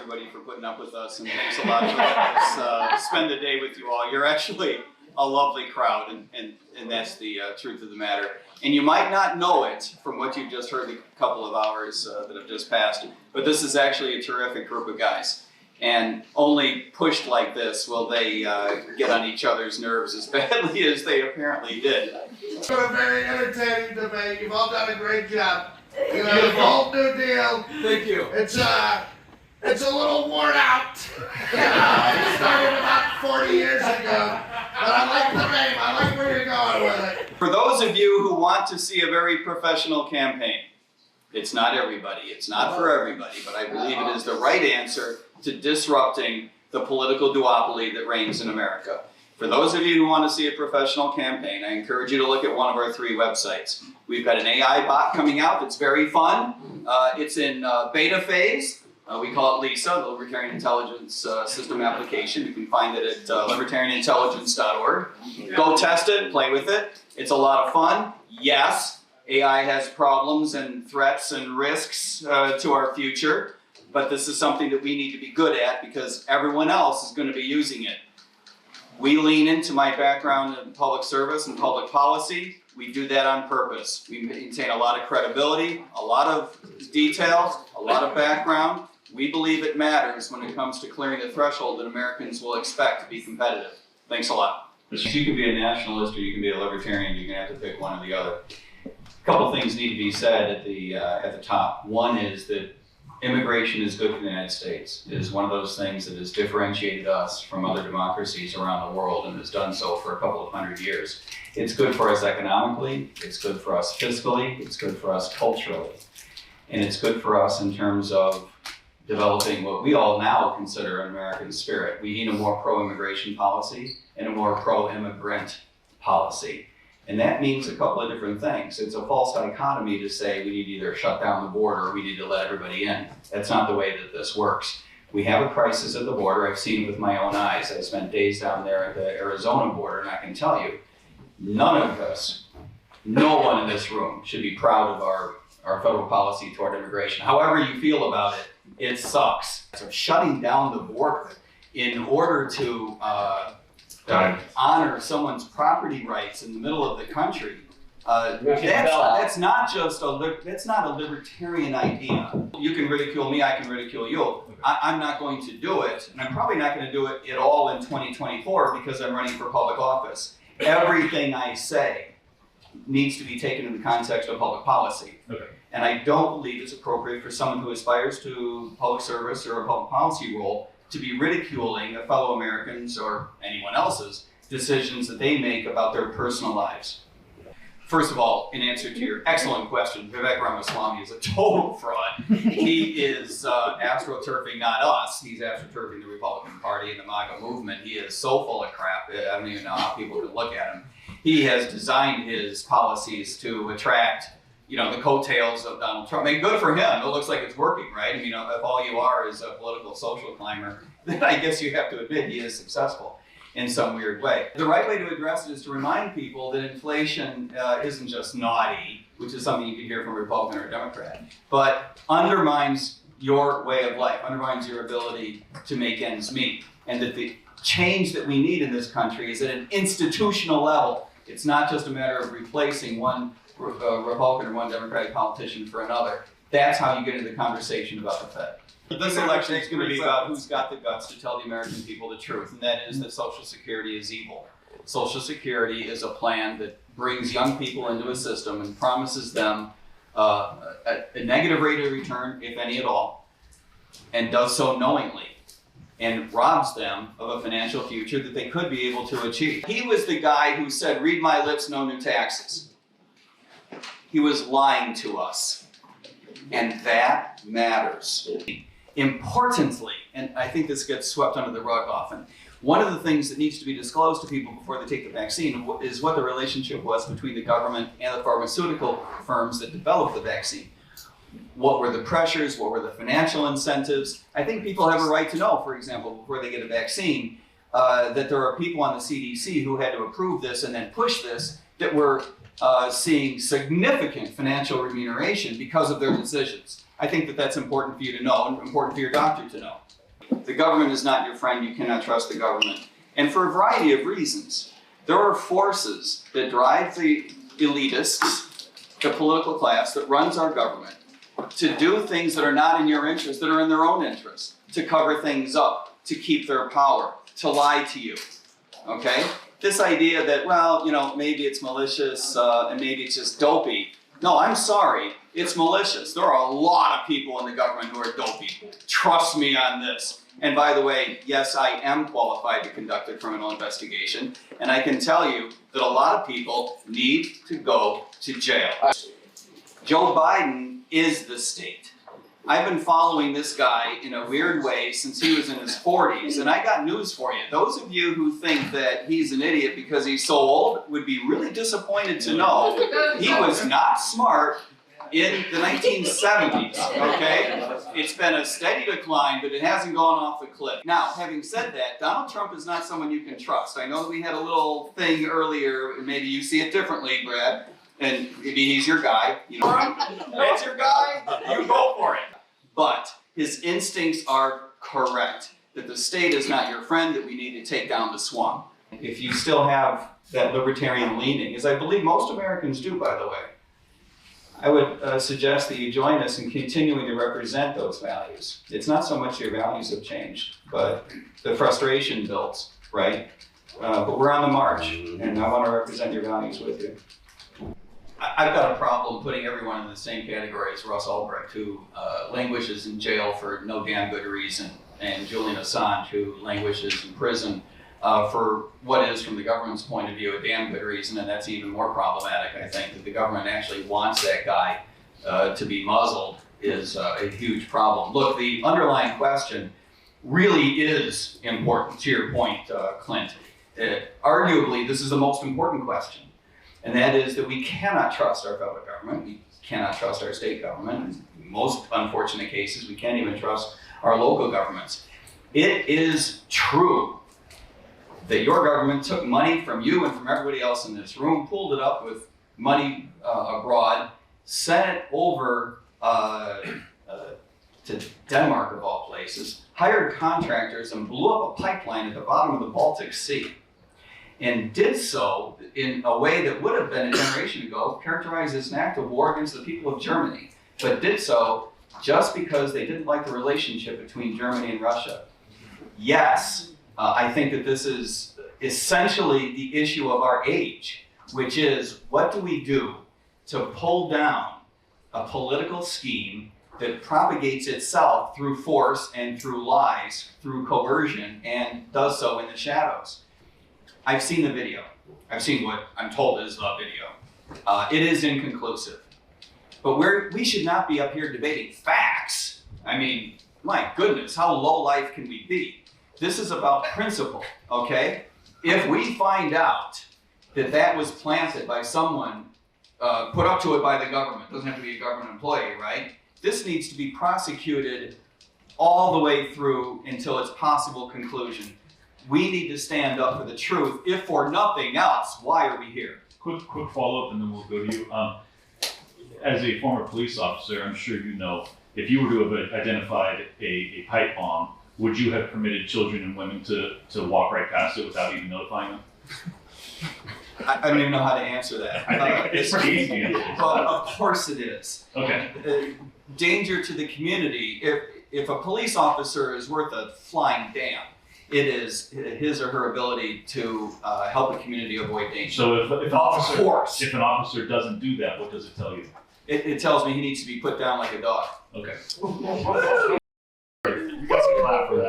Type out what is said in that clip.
everybody for putting up with us, and thanks a lot for letting us spend the day with you all. You're actually a lovely crowd, and that's the truth of the matter. And you might not know it from what you've just heard the couple of hours that have just passed, but this is actually a terrific group of guys. And only pushed like this will they get on each other's nerves as badly as they apparently did. It's been a very entertaining debate. You've all done a great job. You know, the whole New Deal. Thank you. It's a little worn out. It started about 40 years ago. But I like the name. I like where you're going with it. For those of you who want to see a very professional campaign, it's not everybody. It's not for everybody, but I believe it is the right answer to disrupting the political duopoly that reigns in America. For those of you who want to see a professional campaign, I encourage you to look at one of our 3 websites. We've got an AI bot coming out that's very fun. It's in beta phase. We call it LISA, the Libertarian Intelligence System Application. You can find it at libertarianintelligence.org. Go test it, play with it. It's a lot of fun. Yes, AI has problems and threats and risks to our future, but this is something that we need to be good at because everyone else is going to be using it. We lean into my background in public service and public policy. We do that on purpose. We maintain a lot of credibility, a lot of details, a lot of background. We believe it matters when it comes to clearing the threshold that Americans will expect to be competitive. Thanks a lot. You can be a nationalist or you can be a libertarian. You're going to have to pick one or the other. A couple things need to be said at the top. One is that immigration is good for the United States. It is one of those things that has differentiated us from other democracies around the world and has done so for a couple of 100 years. It's good for us economically, it's good for us fiscally, it's good for us culturally, and it's good for us in terms of developing what we all now consider an American spirit. We need a more pro-immigration policy and a more pro-immigrant policy. And that means a couple of different things. It's a false dichotomy to say we need to either shut down the border or we need to let everybody in. That's not the way that this works. We have a crisis at the border. I've seen it with my own eyes. I spent days down there at the Arizona border, and I can tell you, none of us, no one in this room should be proud of our federal policy toward immigration. However you feel about it, it sucks. So shutting down the border in order to honor someone's property rights in the middle of the country, that's not a libertarian idea. You can ridicule me, I can ridicule you. I'm not going to do it, and I'm probably not going to do it at all in 2024 because I'm running for public office. Everything I say needs to be taken in the context of public policy. Okay. And I don't believe it's appropriate for someone who aspires to public service or a public policy role to be ridiculing a fellow Americans or anyone else's decisions that they make about their personal lives. First of all, in answer to your excellent question, Vivek Ramaswamy is a total fraud. He is astroturfing not us, he's astroturfing the Republican Party and the MAGA movement. He is so full of crap, I don't even know how people can look at him. He has designed his policies to attract the coattails of Donald Trump. I mean, good for him. It looks like it's working, right? I mean, if all you are is a political social climber, then I guess you have to admit he is successful in some weird way. The right way to address it is to remind people that inflation isn't just naughty, which is something you can hear from a Republican or a Democrat, but undermines your way of life, undermines your ability to make ends meet, and that the change that we need in this country is at an institutional level. It's not just a matter of replacing one Republican or one Democratic politician for another. That's how you get into the conversation about the Fed. This election is going to be about who's got the guts to tell the American people the truth, and that is that Social Security is evil. Social Security is a plan that brings young people into a system and promises them a negative rate of return, if any at all, and does so knowingly, and robs them of a financial future that they could be able to achieve. He was the guy who said, "Read my lips, no new taxes." He was lying to us, and that matters. Importantly, and I think this gets swept under the rug often, one of the things that needs to be disclosed to people before they take the vaccine is what the relationship was between the government and the pharmaceutical firms that developed the vaccine. What were the pressures? What were the financial incentives? I think people have a right to know, for example, before they get a vaccine, that there are people on the CDC who had to approve this and then push this that were seeing significant financial remuneration because of their decisions. I think that that's important for you to know and important for your doctor to know. The government is not your friend. You cannot trust the government. And for a variety of reasons. There are forces that drive the elitists, the political class that runs our government, to do things that are not in your interest, that are in their own interest, to cover things up, to keep their power, to lie to you, okay? This idea that, well, you know, maybe it's malicious and maybe it's just dopey. No, I'm sorry, it's malicious. There are a lot of people in the government who are dopey. Trust me on this. And by the way, yes, I am qualified to conduct a criminal investigation, and I can tell you that a lot of people need to go to jail. Joe Biden is the state. I've been following this guy in a weird way since he was in his 40s, and I got news for you. Those of you who think that he's an idiot because he's so old would be really disappointed to know he was not smart in the 1970s, okay? It's been a steady decline, but it hasn't gone off the cliff. Now, having said that, Donald Trump is not someone you can trust. I know that we had a little thing earlier, and maybe you see it differently, Brad, and maybe he's your guy. You know, it's your guy, you go for it. But his instincts are correct, that the state is not your friend, that we need to take down the swamp. If you still have that libertarian leaning, as I believe most Americans do, by the way, I would suggest that you join us in continuing to represent those values. It's not so much your values have changed, but the frustration builds, right? But we're on the march, and I want to represent your values with you. I've got a problem putting everyone in the same category as Russ Ulbricht, who languishes in jail for no damn good reason, and Julian Assange, who languishes in prison for what is, from the government's point of view, a damn good reason, and that's even more problematic, I think, that the government actually wants that guy to be muzzled is a huge problem. Look, the underlying question really is important, to your point, Clint. Arguably, this is the most important question, and that is that we cannot trust our federal government, we cannot trust our state government, in most unfortunate cases, we can't even trust our local governments. It is true that your government took money from you and from everybody else in this room, pulled it up with money abroad, sent it over to Denmark, of all places, hired contractors and blew up a pipeline at the bottom of the Baltic Sea, and did so in a way that would have been a generation ago characterized as an act of war against the people of Germany, but did so just because they didn't like the relationship between Germany and Russia. Yes, I think that this is essentially the issue of our age, which is, what do we do to pull down a political scheme that propagates itself through force and through lies, through coercion, and does so in the shadows? I've seen the video. I've seen what I'm told is the video. It is inconclusive. But we should not be up here debating facts. I mean, my goodness, how low life can we be? This is about principle, okay? If we find out that that was planted by someone, put up to it by the government, doesn't have to be a government employee, right? This needs to be prosecuted all the way through until its possible conclusion. We need to stand up for the truth. If for nothing else, why are we here? Quick follow-up, and then we'll go to you. As a former police officer, I'm sure you know, if you were to have identified a pipe bomb, would you have permitted children and women to walk right past it without even notifying them? I don't even know how to answer that. I think it's pretty easy. But of course it is. Okay. Danger to the community. If a police officer is worth a flying damn, it is his or her ability to help the community avoid danger. So if an course. officer doesn't do that, what does it tell you? It tells me he needs to be put down like a dog. Okay. You guys can clap for that.